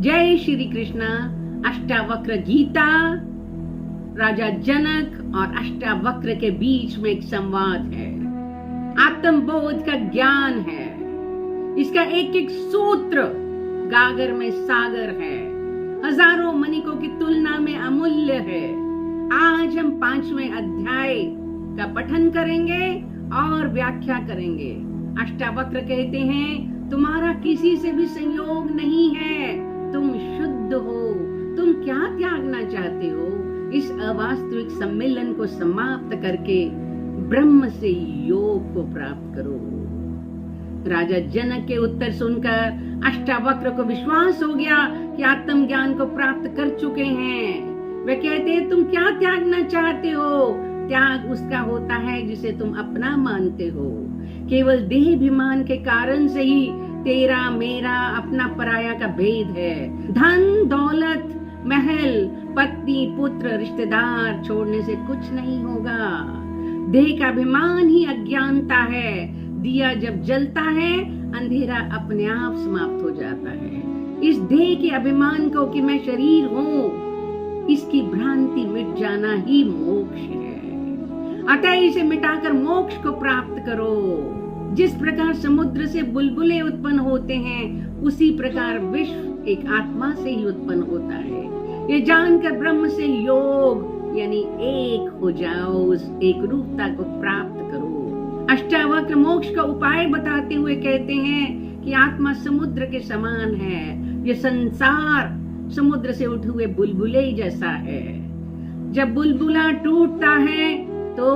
जय श्री कृष्ण। अष्टावक्र गीता राजा जनक और अष्टावक्र के बीच में एक संवाद है, आत्मबोध का ज्ञान है। इसका एक एक सूत्र गागर में सागर है, हजारों मणिकों की तुलना में अमूल्य है। आज हम 5वें अध्याय का पठन करेंगे और व्याख्या करेंगे। अष्टावक्र कहते हैं, तुम्हारा किसी से भी संयोग नहीं है, तुम शुद्ध हो। तुम क्या त्यागना चाहते हो? इस अवास्तविक सम्मेलन को समाप्त करके ब्रह्म से योग को प्राप्त करो। राजा जनक के उत्तर सुनकर अष्टावक्र को विश्वास हो गया कि आत्मज्ञान को प्राप्त कर चुके हैं। वे कहते हैं, तुम क्या त्यागना चाहते हो? त्याग उसका होता है जिसे तुम अपना मानते हो। केवल देह अभिमान के कारण से ही तेरा मेरा अपना पराया का भेद है। धन दौलत महल पत्नी पुत्र रिश्तेदार छोड़ने से कुछ नहीं होगा। देह का अभिमान ही अज्ञानता है। दिया जब जलता है अंधेरा अपने आप समाप्त हो जाता है। इस देह के अभिमान को कि मैं शरीर हूँ, इसकी भ्रांति मिट जाना ही मोक्ष है। अतः इसे मिटाकर मोक्ष को प्राप्त करो। जिस प्रकार समुद्र से बुलबुले उत्पन्न होते हैं, उसी प्रकार विश्व एक आत्मा से ही उत्पन्न होता है। ये जानकर ब्रह्म से योग यानी एक हो जाओ, उस एक रूपता को प्राप्त करो। अष्टावक्र मोक्ष का उपाय बताते हुए कहते हैं कि आत्मा समुद्र के समान है। ये संसार समुद्र से उठे हुए बुलबुले जैसा है। जब बुलबुला टूटता है तो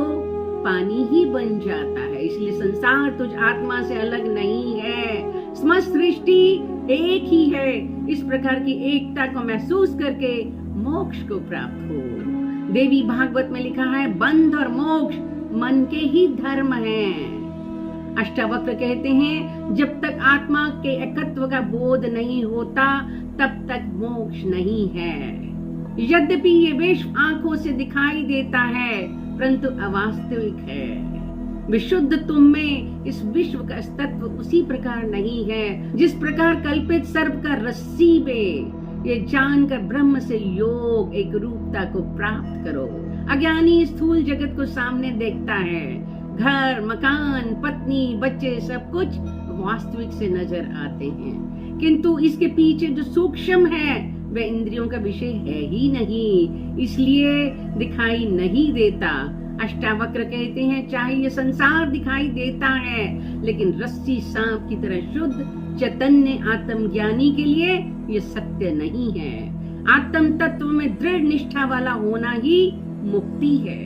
पानी ही बन जाता है। इसलिए संसार तुझ आत्मा से अलग नहीं है, समस्त सृष्टि एक ही है। इस प्रकार की एकता को महसूस करके मोक्ष को प्राप्त हो। देवी भागवत में लिखा है, बंध और मोक्ष मन के ही धर्म हैं। अष्टावक्र कहते हैं, जब तक आत्मा के एकत्व का बोध नहीं होता तब तक मोक्ष नहीं है। यद्यपि ये विश्व आंखों से दिखाई देता है परंतु अवास्तविक है। विशुद्ध तुम में इस विश्व का अस्तित्व उसी प्रकार नहीं है जिस प्रकार कल्पित सर्प का रस्सी में। ये जानकर ब्रह्म से योग एक रूपता को प्राप्त करो। अज्ञानी स्थूल जगत को सामने देखता है। घर मकान पत्नी बच्चे सब कुछ वास्तविक से नजर आते हैं, किंतु इसके पीछे जो सूक्ष्म है वह इंद्रियों का विषय है ही नहीं, इसलिए दिखाई नहीं देता। अष्टावक्र कहते हैं, चाहे ये संसार दिखाई देता है लेकिन रस्सी सांप की तरह शुद्ध चैतन्य आत्मज्ञानी के लिए ये सत्य नहीं है। आत्म तत्व में दृढ़ निष्ठा वाला होना ही मुक्ति है।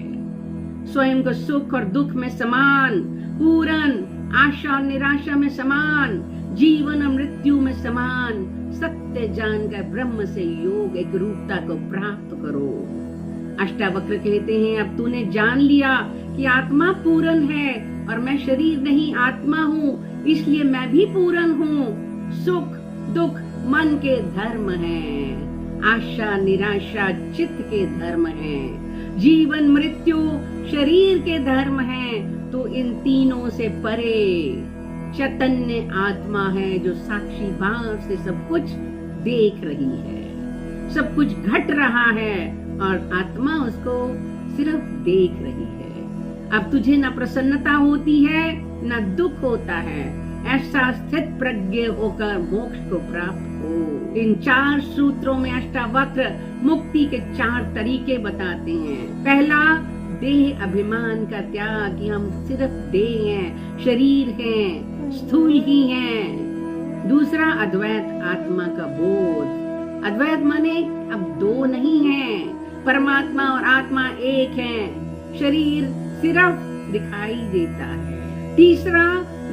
स्वयं को सुख और दुख में समान, पूर्ण आशा और निराशा में समान, जीवन और मृत्यु में समान सत्य जानकर ब्रह्म से योग एक रूपता को प्राप्त करो। अष्टावक्र कहते हैं, अब तूने जान लिया कि आत्मा पूर्ण है और मैं शरीर नहीं आत्मा हूँ, इसलिए मैं भी पूर्ण हूँ। सुख दुख मन के धर्म हैं, आशा निराशा चित्त के धर्म हैं, जीवन मृत्यु शरीर के धर्म हैं। तो इन तीनों से परे चैतन्य आत्मा है जो साक्षी भाव से सब कुछ देख रही है। सब कुछ घट रहा है और आत्मा उसको सिर्फ देख रही है। अब तुझे न प्रसन्नता होती है न दुख होता है। ऐसा स्थित प्रज्ञ होकर मोक्ष को प्राप्त हो। इन 4 सूत्रों में अष्टावक्र मुक्ति के 4 तरीके बताते हैं। पहला, देह अभिमान का त्याग कि हम सिर्फ देह हैं, शरीर हैं, स्थूल ही हैं। दूसरा, अद्वैत आत्मा का बोध। अद्वैत माने अब 2 नहीं है, परमात्मा और आत्मा एक है, शरीर सिर्फ दिखाई देता है। तीसरा,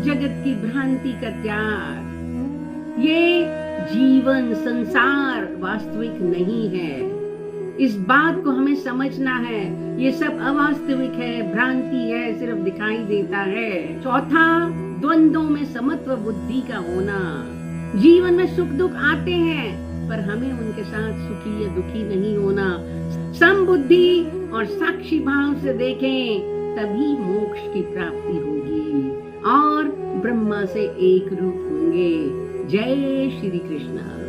जगत की भ्रांति का त्याग। ये जीवन संसार वास्तविक नहीं है, इस बात को हमें समझना है। ये सब अवास्तविक है, भ्रांति है, सिर्फ दिखाई देता है। चौथा, द्वंद्वों में समत्व बुद्धि का होना। जीवन में सुख दुख आते हैं पर हमें उनके साथ सुखी या दुखी नहीं होना। समबुद्धि और साक्षी भाव से देखें तभी मोक्ष की प्राप्ति होगी और ब्रह्मा से एक रूप होंगे। जय श्री कृष्ण।